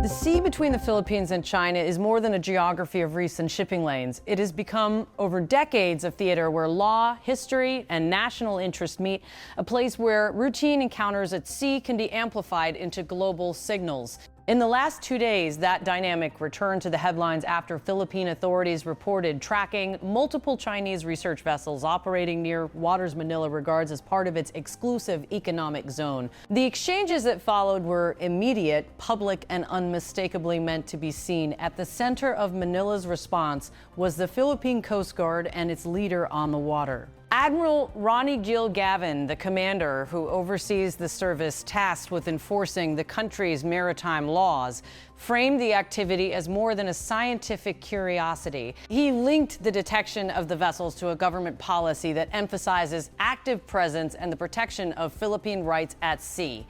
The sea between the Philippines and China is more than a geography of reefs and shipping lanes. It has become, over decades, a theater where law, history, and national interest meet, a place where routine encounters at sea can be amplified into global signals. In the last 2 days, that dynamic returned to the headlines after Philippine authorities reported tracking multiple Chinese research vessels operating near waters Manila regards as part of its exclusive economic zone. The exchanges that followed were immediate, public, and unmistakably meant to be seen. At the center of Manila's response was the Philippine Coast Guard and its leader on the water. Admiral Ronnie Gilg Gavin, the commander who oversees the service tasked with enforcing the country's maritime laws, framed the activity as more than a scientific curiosity. He linked the detection of the vessels to a government policy that emphasizes active presence and the protection of Philippine rights at sea.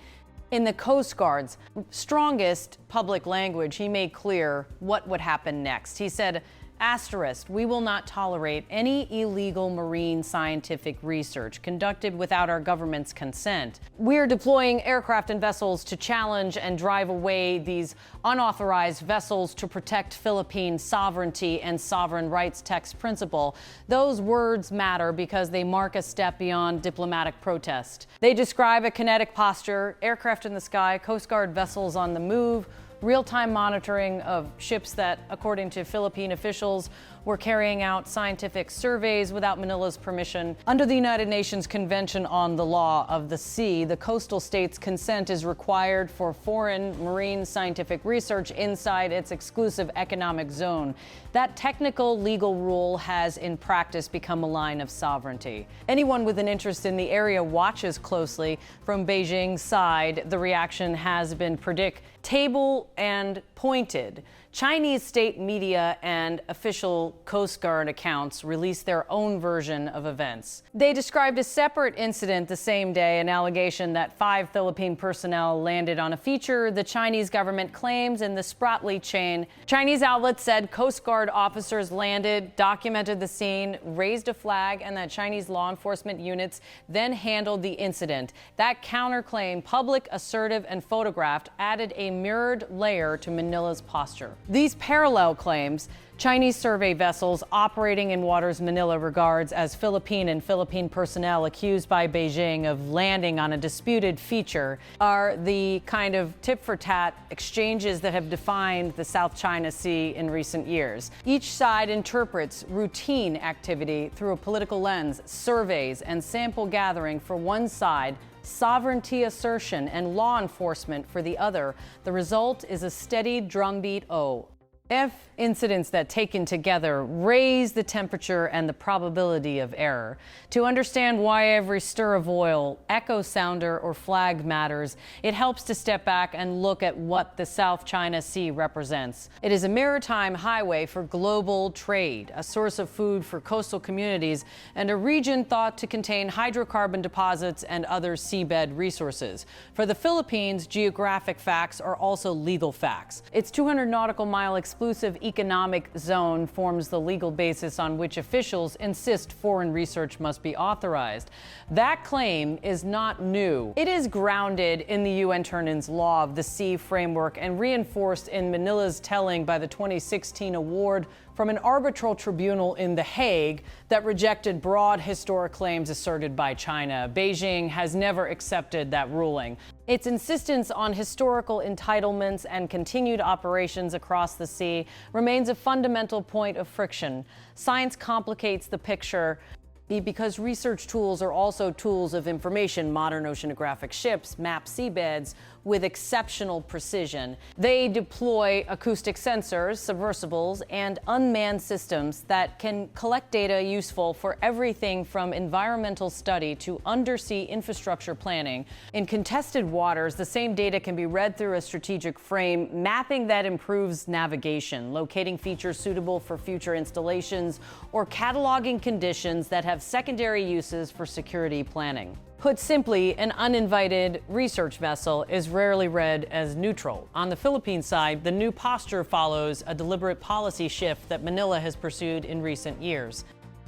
In the Coast Guard's strongest public language, he made clear what would happen next. He said, "Asterisk, we will not tolerate any illegal marine scientific research conducted without our government's consent. We are deploying aircraft and vessels to challenge and drive away these unauthorized vessels to protect Philippine sovereignty and sovereign rights text principle." Those words matter because they mark a step beyond diplomatic protest. They describe a kinetic posture, aircraft in the sky, Coast Guard vessels on the move, real-time monitoring of ships that, according to Philippine officials, were carrying out scientific surveys without Manila's permission. Under the United Nations Convention on the Law of the Sea, the coastal state's consent is required for foreign marine scientific research inside its exclusive economic zone. That technical legal rule has, in practice, become a line of sovereignty. Anyone with an interest in the area watches closely. From Beijing's side, the reaction has been predictable and pointed. Chinese state media and official Coast Guard accounts released their own version of events. They described a separate incident the same day, an allegation that 5 Philippine personnel landed on a feature the Chinese government claims in the Spratly chain. Chinese outlets said Coast Guard officers landed, documented the scene, raised a flag, and that Chinese law enforcement units then handled the incident. That counterclaim, public, assertive, and photographed, added a mirrored layer to Manila's posture. These parallel claims, Chinese survey vessels operating in waters Manila regards as Philippine personnel accused by Beijing of landing on a disputed feature, are the kind of tit-for-tat exchanges that have defined the South China Sea in recent years. Each side interprets routine activity through a political lens, surveys and sample gathering for one side, sovereignty assertion and law enforcement for the other. The result is a steady drumbeat if incidents that taken together raise the temperature and the probability of error. To understand why every stir of oil, echo sounder, or flag matters, it helps to step back and look at what the South China Sea represents. It is a maritime highway for global trade, a source of food for coastal communities, and a region thought to contain hydrocarbon deposits and other seabed resources. For the Philippines, geographic facts are also legal facts. Its 200 nautical mile exclusive economic zone forms the legal basis on which officials insist foreign research must be authorized. That claim is not new. It is grounded in the UN Turn-ins Law of the Sea framework and reinforced in Manila's telling by the 2016 award from an arbitral tribunal in The Hague that rejected broad historic claims asserted by China. Beijing has never accepted that ruling. Its insistence on historical entitlements and continued operations across the sea remains a fundamental point of friction. Science complicates the picture because research tools are also tools of information. Modern oceanographic ships map seabeds with exceptional precision. They deploy acoustic sensors, submersibles, and unmanned systems that can collect data useful for everything from environmental study to undersea infrastructure planning. In contested waters, the same data can be read through a strategic frame, mapping that improves navigation, locating features suitable for future installations, or cataloging conditions that have secondary uses for security planning. Put simply, an uninvited research vessel is rarely read as neutral. On the Philippine side, the new posture follows a deliberate policy shift that Manila has pursued in recent years.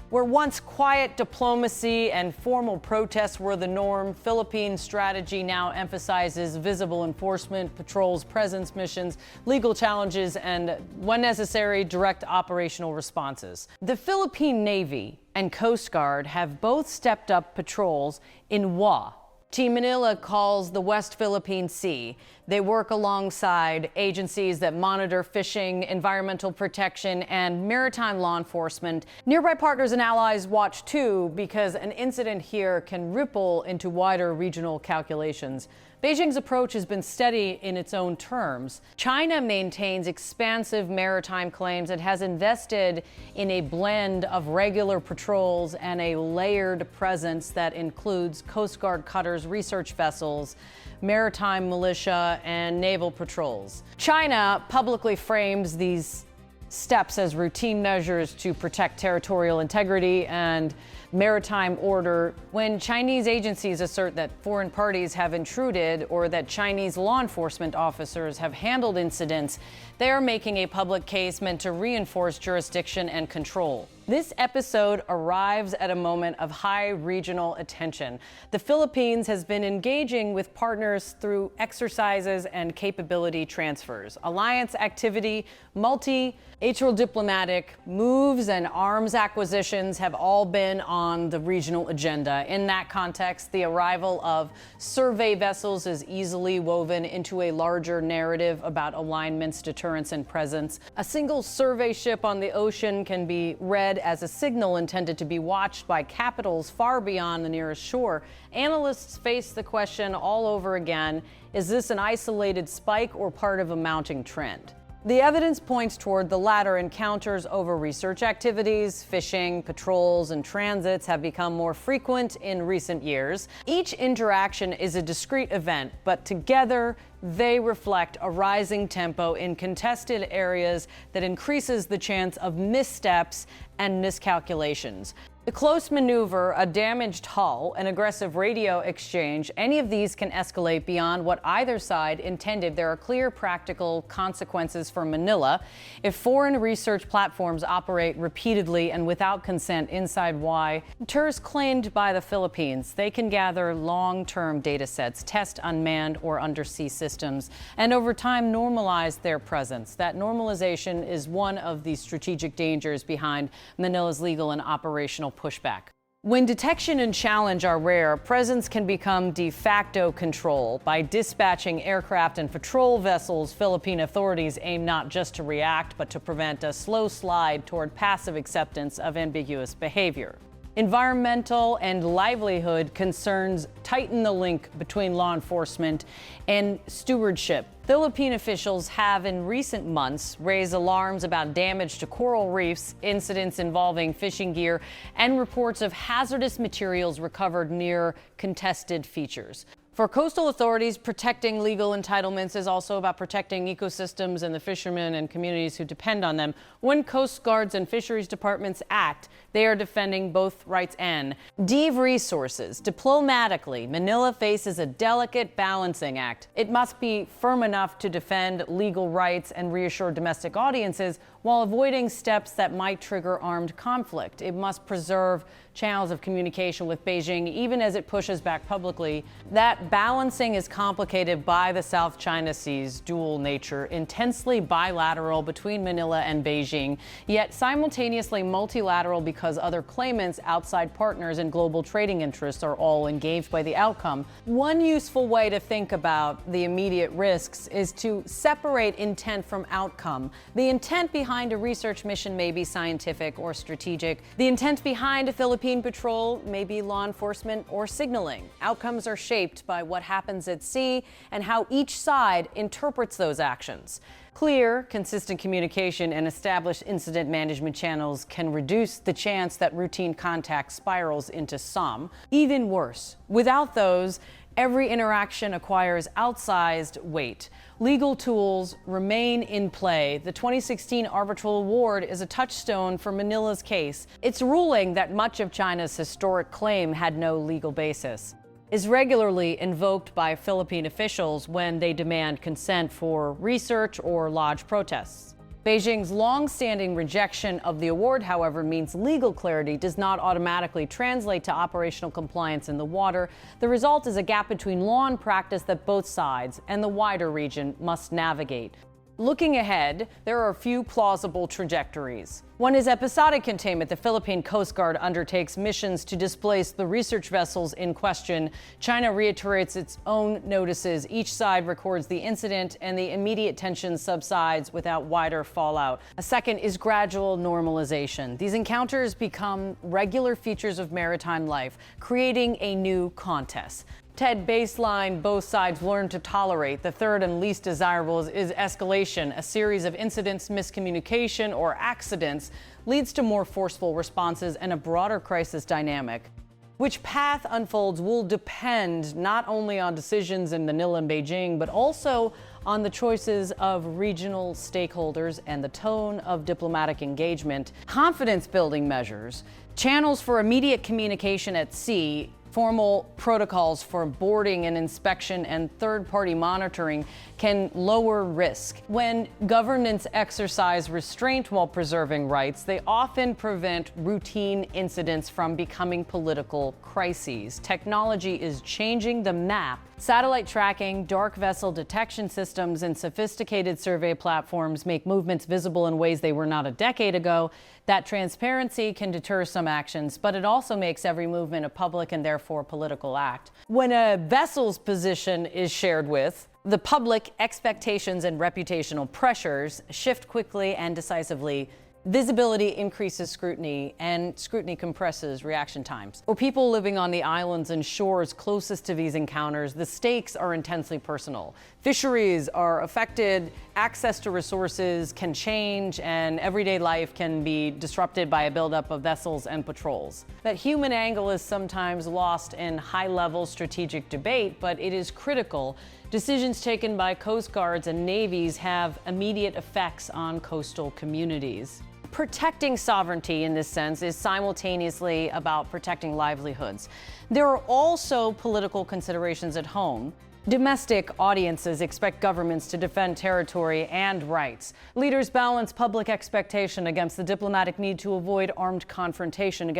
Where once quiet diplomacy and formal protests were the norm, Philippine strategy now emphasizes visible enforcement, patrols, presence missions, legal challenges, and, when necessary, direct operational responses. The Philippine Navy and Coast Guard have both stepped up patrols in WA. Team Manila calls the West Philippine Sea. They work alongside agencies that monitor fishing, environmental protection, and maritime law enforcement. Nearby partners and allies watch too, because an incident here can ripple into wider regional calculations. Beijing's approach has been steady in its own terms. China maintains expansive maritime claims and has invested in a blend of regular patrols and a layered presence that includes Coast Guard cutters, research vessels, maritime militia, and naval patrols. China publicly frames these steps as routine measures to protect territorial integrity and maritime order. When Chinese agencies assert that foreign parties have intruded or that Chinese law enforcement officers have handled incidents, they are making a public case meant to reinforce jurisdiction and control. This episode arrives at a moment of high regional attention. The Philippines has been engaging with partners through exercises and capability transfers. Alliance activity, multi-lateral diplomatic moves, and arms acquisitions have all been on the regional agenda. In that context, the arrival of survey vessels is easily woven into a larger narrative about alignments, deterrence, and presence. A single survey ship on the ocean can be read as a signal intended to be watched by capitals far beyond the nearest shore. Analysts face the question all over again: is this an isolated spike or part of a mounting trend? The evidence points toward the latter. Encounters over research activities, fishing, patrols, and transits have become more frequent in recent years. Each interaction is a discrete event, but together they reflect a rising tempo in contested areas that increases the chance of missteps and miscalculations. The close maneuver, a damaged hull, an aggressive radio exchange, any of these can escalate beyond what either side intended. There are clear practical consequences for Manila. If foreign research platforms operate repeatedly and without consent inside tours claimed by the Philippines, they can gather long-term data sets, test unmanned or undersea systems, and over time normalize their presence. That normalization is one of the strategic dangers behind Manila's legal and operational pushback. When detection and challenge are rare, presence can become de facto control. By dispatching aircraft and patrol vessels, Philippine authorities aim not just to react, but to prevent a slow slide toward passive acceptance of ambiguous behavior. Environmental and livelihood concerns tighten the link between law enforcement and stewardship. Philippine officials have in recent months raised alarms about damage to coral reefs, incidents involving fishing gear, and reports of hazardous materials recovered near contested features. For coastal authorities, protecting legal entitlements is also about protecting ecosystems and the fishermen and communities who depend on them. When Coast Guards and fisheries departments act, they are defending both rights and resources. Diplomatically, Manila faces a delicate balancing act. It must be firm enough to defend legal rights and reassure domestic audiences while avoiding steps that might trigger armed conflict. It must preserve channels of communication with Beijing, even as it pushes back publicly. That balancing is complicated by the South China Sea's dual nature, intensely bilateral between Manila and Beijing, yet simultaneously multilateral because other claimants, outside partners, and global trading interests are all engaged by the outcome. One useful way to think about the immediate risks is to separate intent from outcome. The intent behind a research mission may be scientific or strategic. The intent behind a Philippine patrol may be law enforcement or signaling. Outcomes are shaped by what happens at sea and how each side interprets those actions. Clear, consistent communication and established incident management channels can reduce the chance that routine contact spirals into some. Even worse, without those, every interaction acquires outsized weight. Legal tools remain in play. The 2016 arbitral award is a touchstone for Manila's case. Its ruling that much of China's historic claim had no legal basis is regularly invoked by Philippine officials when they demand consent for research or lodge protests. Beijing's long-standing rejection of the award, however, means legal clarity does not automatically translate to operational compliance in the water. The result is a gap between law and practice that both sides and the wider region must navigate. Looking ahead, there are a few plausible trajectories. One is episodic containment. The Philippine Coast Guard undertakes missions to displace the research vessels in question. China reiterates its own notices. Each side records the incident, and the immediate tension subsides without wider fallout. A second is gradual normalization. These encounters become regular features of maritime life, creating a new contest. Ted, baseline, both sides learn to tolerate. The third and least desirable is escalation. A series of incidents, miscommunication, or accidents leads to more forceful responses and a broader crisis dynamic. Which path unfolds will depend not only on decisions in Manila and Beijing, but also on the choices of regional stakeholders and the tone of diplomatic engagement. Confidence-building measures, channels for immediate communication at sea, formal protocols for boarding and inspection, and third-party monitoring can lower risk. When governments exercise restraint while preserving rights, they often prevent routine incidents from becoming political crises. Technology is changing the map. Satellite tracking, dark vessel detection systems, and sophisticated survey platforms make movements visible in ways they were not a decade ago. That transparency can deter some actions, but it also makes every movement a public and therefore political act. When a vessel's position is shared with, the public expectations and reputational pressures shift quickly and decisively. Visibility increases scrutiny, and scrutiny compresses reaction times. For people living on the islands and shores closest to these encounters, the stakes are intensely personal. Fisheries are affected, access to resources can change, and everyday life can be disrupted by a buildup of vessels and patrols. That human angle is sometimes lost in high-level strategic debate, but it is critical. Decisions taken by Coast Guards and navies have immediate effects on coastal communities. Protecting sovereignty in this sense is simultaneously about protecting livelihoods. There are also political considerations at home. Domestic audiences expect governments to defend territory and rights. Leaders balance public expectation against the diplomatic need to avoid armed confrontation,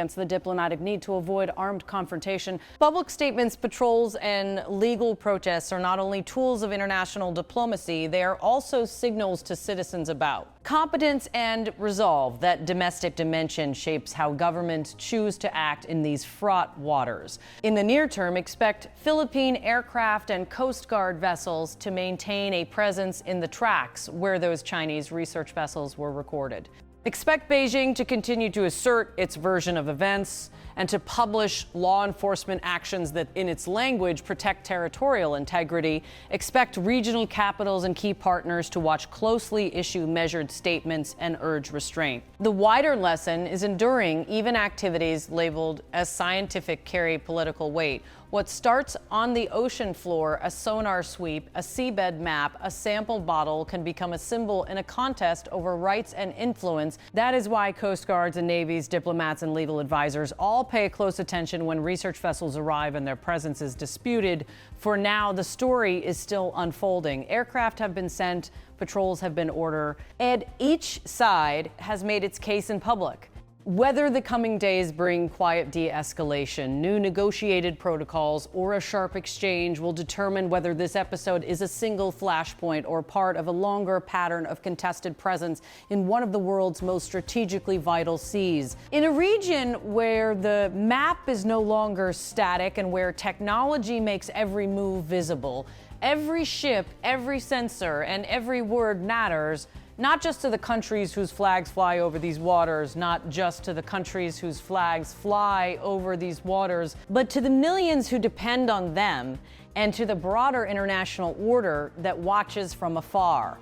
Public statements, patrols, and legal protests are not only tools of international diplomacy, they are also signals to citizens about competence and resolve. That domestic dimension shapes how governments choose to act in these fraught waters. In the near term, expect Philippine aircraft and Coast Guard vessels to maintain a presence in the tracks where those Chinese research vessels were recorded. Expect Beijing to continue to assert its version of events and to publish law enforcement actions that, in its language, protect territorial integrity. Expect regional capitals and key partners to watch closely, issue measured statements, and urge restraint. The wider lesson is enduring. Even activities labeled as scientific carry political weight. What starts on the ocean floor, a sonar sweep, a seabed map, a sample bottle, can become a symbol in a contest over rights and influence. That is why Coast Guards and navies, diplomats, and legal advisors all pay close attention when research vessels arrive and their presence is disputed. For now, the story is still unfolding. Aircraft have been sent, patrols have been ordered, and each side has made its case in public. Whether the coming days bring quiet de-escalation, new negotiated protocols, or a sharp exchange will determine whether this episode is a single flashpoint or part of a longer pattern of contested presence in one of the world's most strategically vital seas. In a region where the map is no longer static and where technology makes every move visible, every ship, every sensor, and every word matters. Not just to the countries whose flags fly over these waters, not just to the countries whose flags fly over these waters, but to the millions who depend on them and to the broader international order that watches from afar.